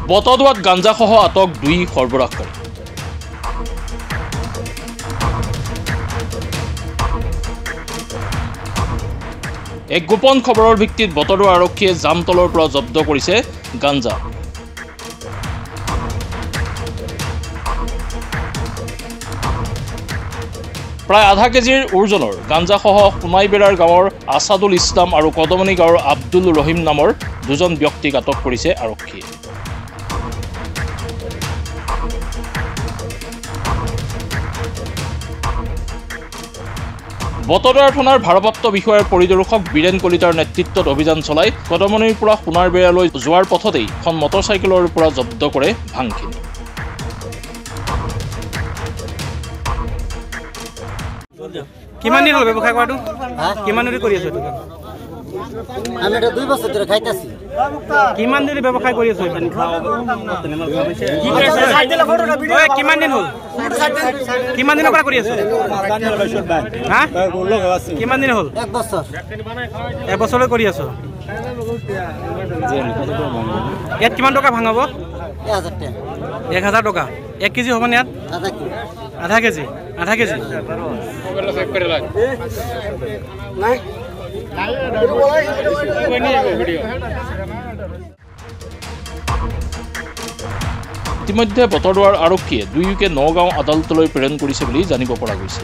বটদোৱাত গাঞ্জাসহ আটক 2 সৰবৰাহকাৰী। এক গোপন খবৰৰ ভিত্তিত বটদোৱা আৰক্ষীয়ে জামতলৰ পৰা জব্দ কৰিছে গাঞ্জা। প্ৰায় আধা কেজিৰ ওজনৰ গাঞ্জাসহ সোণাইবেৰাৰ গাঁৱৰ আছাদুল ইছলাম আৰু কদমনি গাঁৱৰ আব্দুল ৰহিম নামৰ 2জন ব্যক্তিক আটক কৰিছে আৰক্ষীয়ে। বটদোৱা থানাৰ ভাৰপ্ৰাপ্ত বিষয়াৰ পৰিদৰ্শক বীৰেন কলিতাৰ নেতৃত্বত অভিযান চলাই কদমনিৰ পৰা সোণাৰবেৰালৈ যোৱাৰ পথতেই এখন মটৰচাইকেলৰ পৰা জব্দ কৰে ভাংখিনি। কিমান দিন হ'ল ব্যৱসায় কৰাটো? কিমান দিন কৰি আছো? আমি এটা 2 বছৰ ধৰে খাইতাছি। কিমান দিন ব্যৱসায় কৰি আছো? কিমান দিন হ'ল? কিমান দিনৰ পৰা কৰি আছো? হা? কিমান দিন হ'ল? 1 বছৰ। 1 বছৰলৈ কৰি আছো। ইয়াত কিমান টকা ভাঙাব? 1000 টাকা। 1000 টকা। 1 কেজি হ'ব নে ইয়াত? আধা কেজি। আধা কেজি। ইতিমধ্যে বটদোৱাৰ আৰক্ষীয়ে 2কে নগাঁও আদালতলৈ প্ৰেৰণ কৰিছে বুলি জানিব পৰা গৈছে।